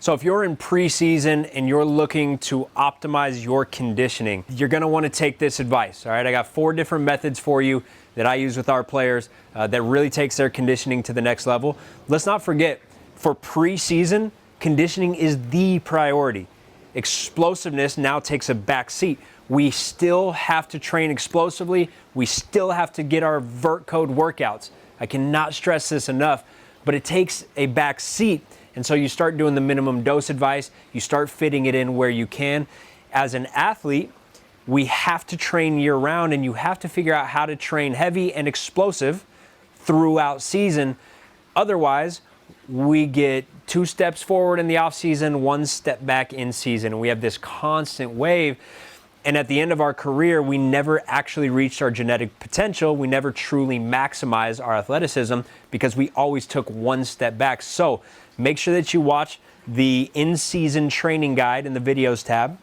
So if you're in preseason and you're looking to optimize your conditioning, you're going to want to take this advice. All right, I got 4 different methods for you that I use with our players that really takes their conditioning to the next level. Let's not forget, for preseason, conditioning is the priority. Explosiveness now takes a back seat. We still have to train explosively. We still have to get our vert code workouts. I cannot stress this enough, but it takes a back seat. And so you start doing the minimum dose advice. You start fitting it in where you can. As an athlete, we have to train year round, and you have to figure out how to train heavy and explosive throughout season. Otherwise, we get 2 steps forward in the off season, 1 step back in season. And we have this constant wave. And at the end of our career, we never actually reached our genetic potential. We never truly maximized our athleticism because we always took 1 step back. So make sure that you watch the in-season training guide in the videos tab.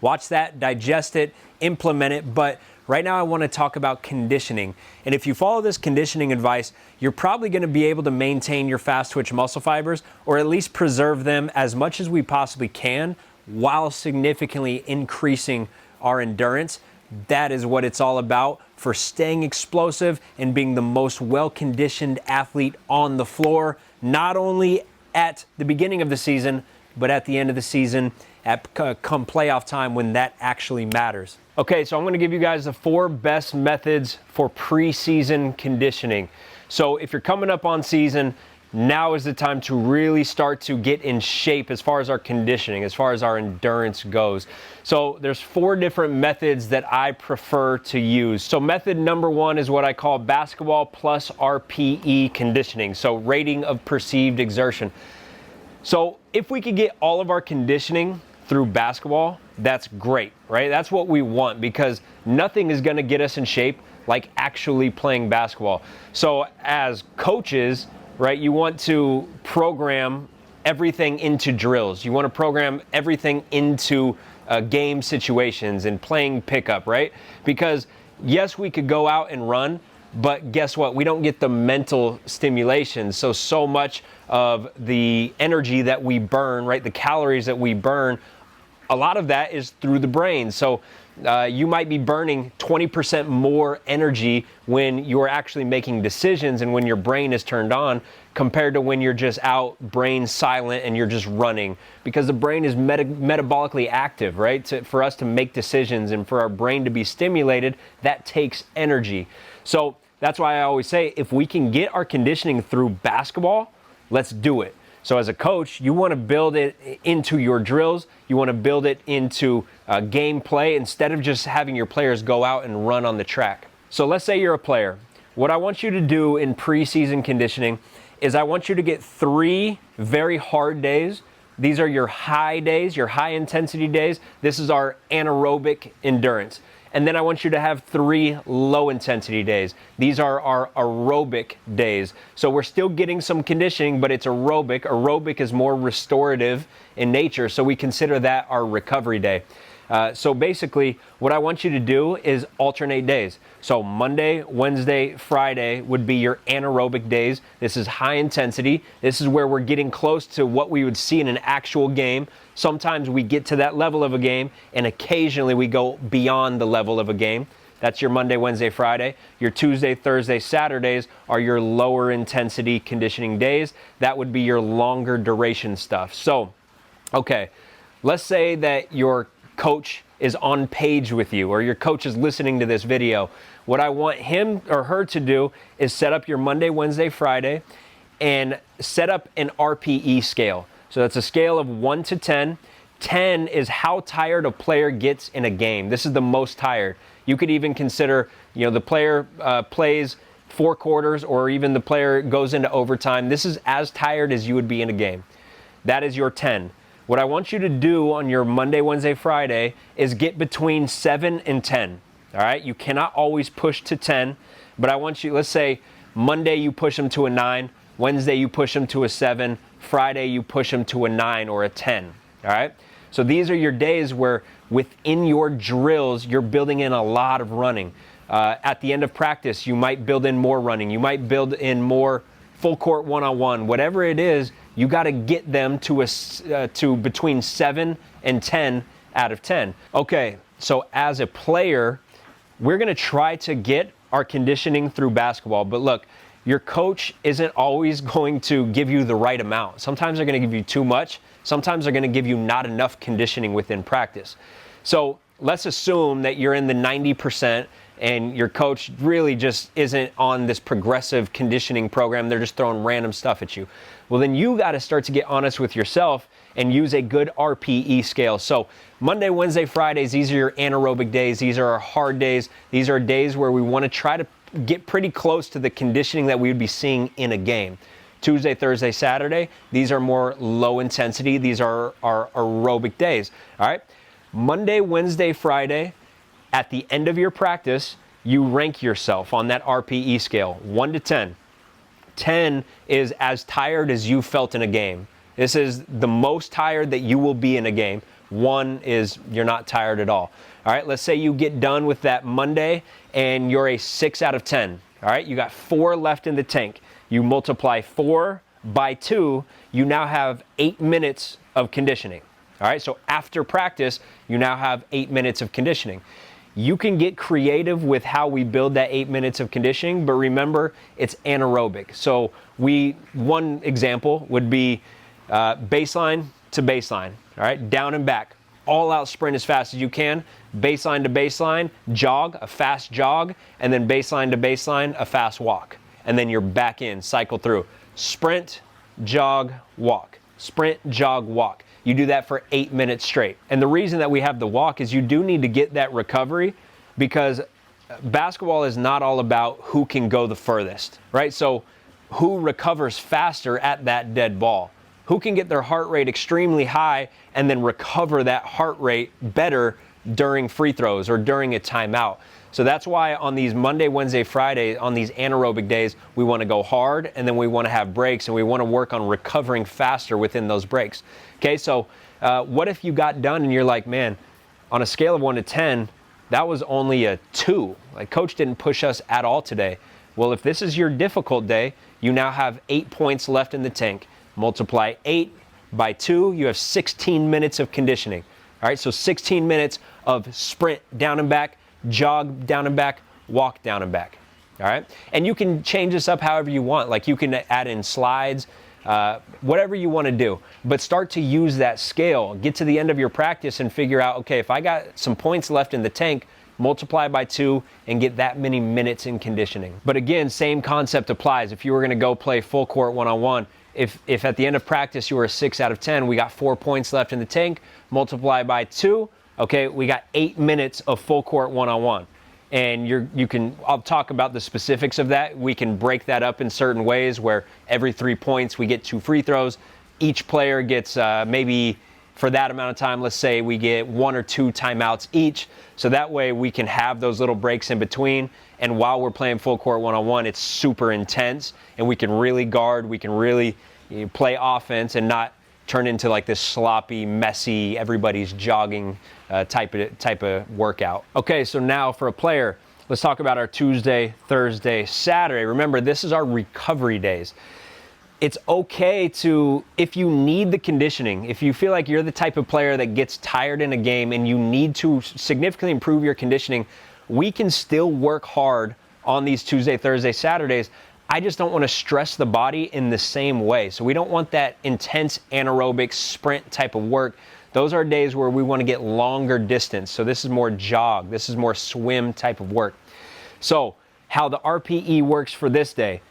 Watch that, digest it, implement it. But right now I want to talk about conditioning. And if you follow this conditioning advice, you're probably going to be able to maintain your fast twitch muscle fibers, or at least preserve them as much as we possibly can, while significantly increasing our endurance. That is what it's all about for staying explosive and being the most well-conditioned athlete on the floor, not only at the beginning of the season, but at the end of the season, at come playoff time when that actually matters. Okay, so I'm going to give you guys the 4 best methods for preseason conditioning. So if you're coming up on season, now is the time to really start to get in shape as far as our conditioning, as far as our endurance goes. So there's 4 different methods that I prefer to use. So method number 1 is what I call basketball plus RPE conditioning. So rating of perceived exertion. So if we could get all of our conditioning through basketball, that's great, right? That's what we want, because nothing is going to get us in shape like actually playing basketball. So as coaches, right, you want to program everything into drills. You want to program everything into game situations and playing pickup, right? Because yes, we could go out and run, but guess what? We don't get the mental stimulation. So much of the energy that we burn, right, the calories that we burn, a lot of that is through the brain. So you might be burning 20% more energy when you're actually making decisions and when your brain is turned on, compared to when you're just out, brain silent, and you're just running. Because the brain is metabolically active, right? For us to make decisions and for our brain to be stimulated, that takes energy. So that's why I always say, if we can get our conditioning through basketball, let's do it. So as a coach, you want to build it into your drills. You want to build it into gameplay instead of just having your players go out and run on the track. So let's say you're a player. What I want you to do in preseason conditioning is I want you to get 3 very hard days. These are your high days, your high intensity days. This is our anaerobic endurance. And then I want you to have 3 low intensity days. These are our aerobic days. So we're still getting some conditioning, but it's aerobic. Aerobic is more restorative in nature, so we consider that our recovery day. So basically, what I want you to do is alternate days. So Monday, Wednesday, Friday would be your anaerobic days. This is high intensity. This is where we're getting close to what we would see in an actual game. Sometimes we get to that level of a game, and occasionally we go beyond the level of a game. That's your Monday, Wednesday, Friday. Your Tuesday, Thursday, Saturdays are your lower intensity conditioning days. That would be your longer duration stuff. So, okay, let's say that your coach is on page with you, or your coach is listening to this video. What I want him or her to do is set up your Monday, Wednesday, Friday, and set up an RPE scale. So that's a scale of 1 to 10. 10 is how tired a player gets in a game. This is the most tired. You could even consider, the player plays 4 quarters, or even the player goes into overtime. This is as tired as you would be in a game. That is your 10. What I want you to do on your Monday, Wednesday, Friday is get between 7 and 10. All right? You cannot always push to 10, but I want you, let's say Monday you push them to a 9, Wednesday you push them to a 7, Friday you push them to a 9 or a 10. All right? So these are your days where within your drills, you're building in a lot of running. At the end of practice, you might build in more running. You might build in more full court one-on-one. Whatever it is, you got to get them to to between 7 and 10 out of 10. Okay, so as a player, we're going to try to get our conditioning through basketball. But look, your coach isn't always going to give you the right amount. Sometimes they're going to give you too much. Sometimes they're going to give you not enough conditioning within practice. So let's assume that you're in the 90% and your coach really just isn't on this progressive conditioning program. They're just throwing random stuff at you. Well, then you got to start to get honest with yourself and use a good RPE scale. So Monday, Wednesday, Fridays, these are your anaerobic days. These are our hard days. These are days where we want to try to get pretty close to the conditioning that we would be seeing in a game. Tuesday, Thursday, Saturday, these are more low intensity. These are our aerobic days, all right? Monday, Wednesday, Friday, at the end of your practice, you rank yourself on that RPE scale, 1 to 10. 10 is as tired as you felt in a game. This is the most tired that you will be in a game. 1 is you're not tired at all. All right, let's say you get done with that Monday and you're a 6 out of 10. All right, you got 4 left in the tank. You multiply 4 by 2, you now have 8 minutes of conditioning. All right, so after practice, you now have 8 minutes of conditioning. You can get creative with how we build that 8 minutes of conditioning, but remember, it's anaerobic. So one example would be baseline to baseline, all right, down and back, all out sprint as fast as you can, baseline to baseline, jog, a fast jog, and then baseline to baseline, a fast walk. And then you're back in, cycle through. Sprint, jog, walk. Sprint, jog, walk. You do that for 8 minutes straight. And the reason that we have the walk is you do need to get that recovery, because basketball is not all about who can go the furthest, right? So who recovers faster at that dead ball? Who can get their heart rate extremely high and then recover that heart rate better during free throws or during a timeout? So that's why on these Monday, Wednesday, Friday, on these anaerobic days, we want to go hard and then we want to have breaks and we want to work on recovering faster within those breaks. Okay, so what if you got done and you're like, man, on a scale of 1 to 10, that was only a 2. Like, coach didn't push us at all today. Well, if this is your difficult day, you now have 8 points left in the tank. Multiply 8 by 2, you have 16 minutes of conditioning. All right, so 16 minutes of sprint down and back, jog down and back, walk down and back. All right, and you can change this up however you want. Like, you can add in slides, whatever you want to do, but start to use that scale. Get to the end of your practice and figure out, okay, if I got some points left in the tank, multiply by 2 and get that many minutes in conditioning. But again, same concept applies. If you were going to go play full court one-on-one, if at the end of practice you were a 6 out of 10, we got 4 points left in the tank, multiply by 2, okay, we got 8 minutes of full court one-on-one. And I'll talk about the specifics of that. We can break that up in certain ways where every 3 points we get 2 free throws. Each player gets maybe for that amount of time, let's say we get 1 or 2 timeouts each. So that way we can have those little breaks in between. And while we're playing full court one-on-one, it's super intense and we can really guard, we can really play offense and not turn into like this sloppy, messy, everybody's jogging type of workout. Okay, so now for a player, let's talk about our Tuesday, Thursday, Saturday. Remember, this is our recovery days. It's okay to, if you need the conditioning, if you feel like you're the type of player that gets tired in a game and you need to significantly improve your conditioning, we can still work hard on these Tuesday, Thursday, Saturdays. I just don't want to stress the body in the same way. So we don't want that intense anaerobic sprint type of work. Those are days where we want to get longer distance. So this is more jog. This is more swim type of work. So how the RPE works for this day.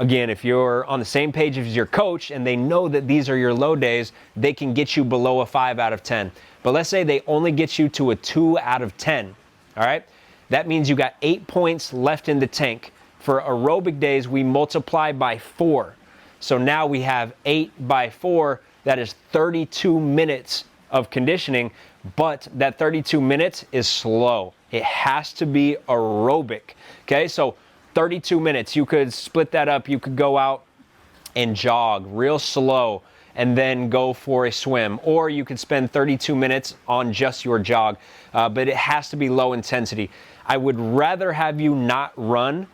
Again, if you're on the same page as your coach and they know that these are your low days, they can get you below a 5 out of 10. But let's say they only get you to a 2 out of 10. All right? That means you got 8 points left in the tank. For aerobic days, we multiply by 4. So now we have 8 by 4. That is 32 minutes of conditioning, but that 32 minutes is slow. It has to be aerobic. Okay, so 32 minutes. You could split that up. You could go out and jog real slow and then go for a swim. Or you could spend 32 minutes on just your jog, but it has to be low intensity. I would rather have you not run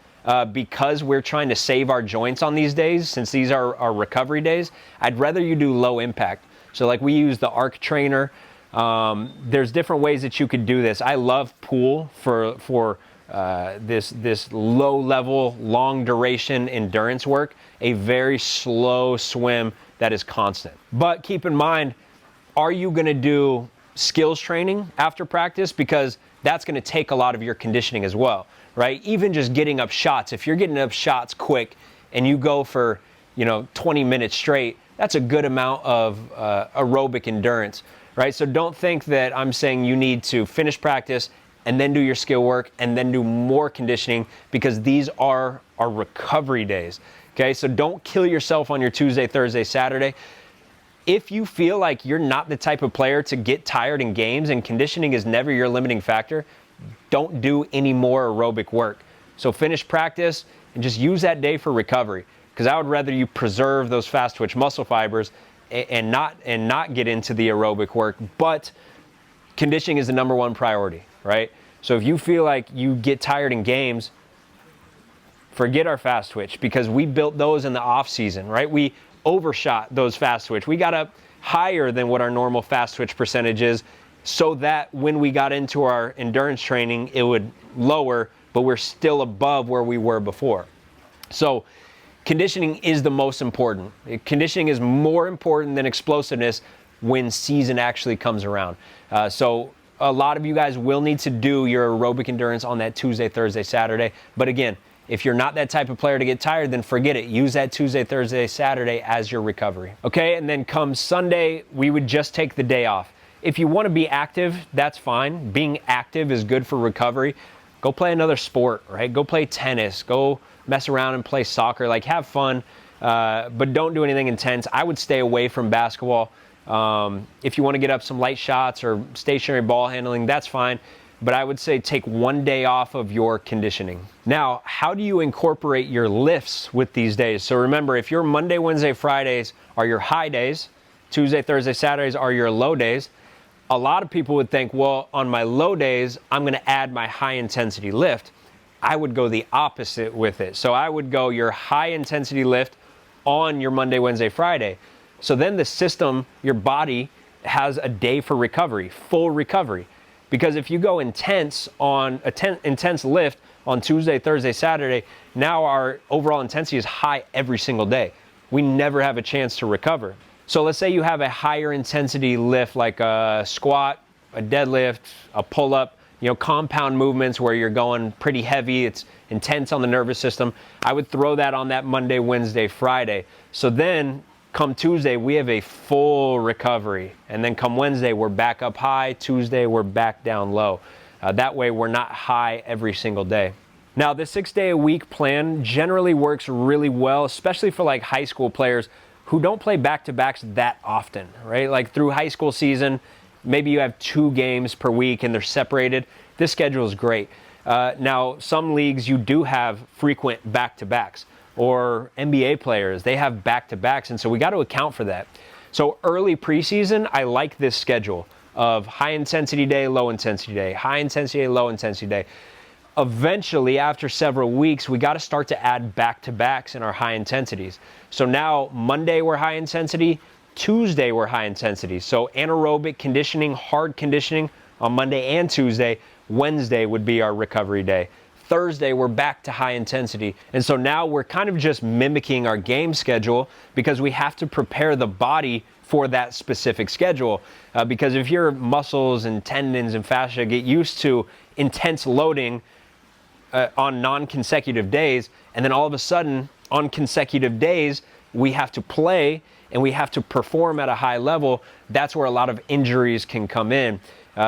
because we're trying to save our joints on these days, since these are our recovery days, I'd rather you do low impact. So like we use the arc trainer. There's different ways that you could do this. I love pool for this low level, long duration endurance work, a very slow swim that is constant. But keep in mind, are you going to do skills training after practice? Because that's going to take a lot of your conditioning as well, right? Even just getting up shots, if you're getting up shots quick and you go for 20 minutes straight, that's a good amount of aerobic endurance, right? So don't think that I'm saying you need to finish practice and then do your skill work and then do more conditioning, because these are our recovery days, okay? So don't kill yourself on your Tuesday, Thursday, Saturday. If you feel like you're not the type of player to get tired in games and conditioning is never your limiting factor, don't do any more aerobic work. So finish practice and just use that day for recovery, because I would rather you preserve those fast twitch muscle fibers and not get into the aerobic work. But conditioning is the number one priority, right? So if you feel like you get tired in games, forget our fast twitch, because we built those in the off season, right? We overshot those fast twitch. We got up higher than what our normal fast twitch percentage is, so that when we got into our endurance training, it would lower, but we're still above where we were before. So conditioning is the most important. Conditioning is more important than explosiveness when season actually comes around. So a lot of you guys will need to do your aerobic endurance on that Tuesday, Thursday, Saturday. But again, if you're not that type of player to get tired, then forget it. Use that Tuesday, Thursday, Saturday as your recovery. Okay, and then come Sunday, we would just take the day off. If you want to be active, that's fine. Being active is good for recovery. Go play another sport, right? Go play tennis. Go mess around and play soccer. Like, have fun, but don't do anything intense. I would stay away from basketball. If you want to get up some light shots or stationary ball handling, that's fine. But I would say take one day off of your conditioning. Now, how do you incorporate your lifts with these days? So remember, if your Monday, Wednesday, Fridays are your high days, Tuesday, Thursday, Saturdays are your low days, a lot of people would think, well, on my low days, I'm going to add my high intensity lift. I would go the opposite with it. So I would go your high intensity lift on your Monday, Wednesday, Friday. So then the system, your body, has a day for recovery, full recovery. Because if you go intense on intense lift on Tuesday, Thursday, Saturday, now our overall intensity is high every single day. We never have a chance to recover. So let's say you have a higher intensity lift like a squat, a deadlift, a pull-up, compound movements where you're going pretty heavy, it's intense on the nervous system. I would throw that on that Monday, Wednesday, Friday. So then come Tuesday, we have a full recovery. And then come Wednesday, we're back up high. Tuesday, we're back down low. That way, we're not high every single day. Now, the 6-day-a-week plan generally works really well, especially for like high school players who don't play back-to-backs that often, right? Like through high school season, maybe you have 2 games per week and they're separated. This schedule is great. Now, some leagues, you do have frequent back-to-backs. Or NBA players, they have back-to-backs, and so we got to account for that. So early preseason, I like this schedule of high-intensity day, low-intensity day, high-intensity day, low-intensity day. Eventually, after several weeks, we got to start to add back-to-backs in our high intensities. So now, Monday we're high-intensity, Tuesday we're high-intensity. So anaerobic conditioning, hard conditioning on Monday and Tuesday. Wednesday would be our recovery day. Thursday, we're back to high intensity. And so now we're kind of just mimicking our game schedule, because we have to prepare the body for that specific schedule. Because if your muscles and tendons and fascia get used to intense loading on non-consecutive days, and then all of a sudden on consecutive days, we have to play and we have to perform at a high level, that's where a lot of injuries can come in.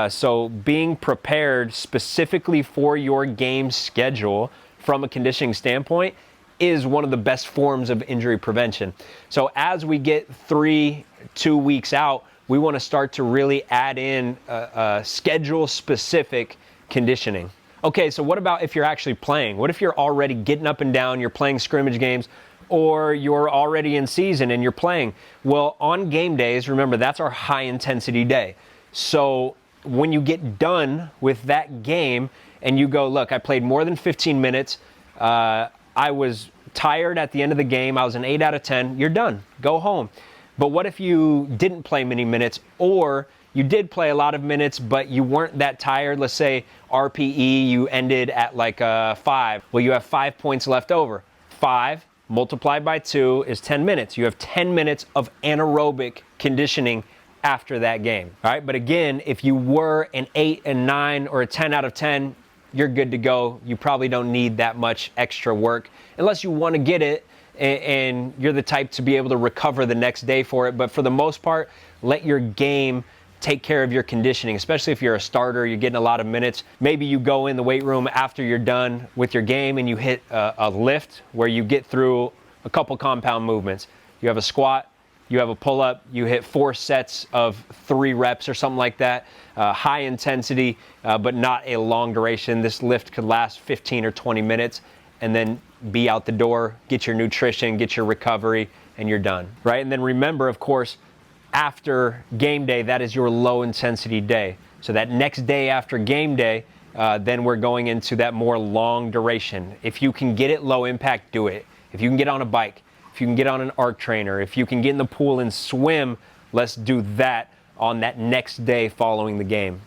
So being prepared specifically for your game schedule from a conditioning standpoint is one of the best forms of injury prevention. So as we get 2 weeks out, we want to start to really add in schedule-specific conditioning. Okay, so what about if you're actually playing? What if you're already getting up and down, you're playing scrimmage games, or you're already in season and you're playing? Well, on game days, remember, that's our high-intensity day. So when you get done with that game and you go, look, I played more than 15 minutes, I was tired at the end of the game. I was an 8 out of 10. You're done. Go home. But what if you didn't play many minutes, or you did play a lot of minutes, but you weren't that tired? Let's say RPE, you ended at like 5. Well, you have 5 points left over. 5 multiplied by 2 is 10 minutes. You have 10 minutes of anaerobic conditioning after that game. All right, but again, if you were an 8 and 9 or a 10 out of 10, you're good to go. You probably don't need that much extra work unless you want to get it and you're the type to be able to recover the next day for it. But for the most part, let your game take care of your conditioning, especially if you're a starter, you're getting a lot of minutes. Maybe you go in the weight room after you're done with your game and you hit a lift where you get through a couple compound movements. You have a squat, you have a pull-up, you hit 4 sets of 3 reps or something like that. High intensity, but not a long duration. This lift could last 15 or 20 minutes and then be out the door, get your nutrition, get your recovery, and you're done, right? And then remember, of course, after game day, that is your low intensity day. So that next day after game day, then we're going into that more long duration. If you can get it low impact, do it. If you can get on a bike, if you can get on an arc trainer, if you can get in the pool and swim, let's do that on that next day following the game.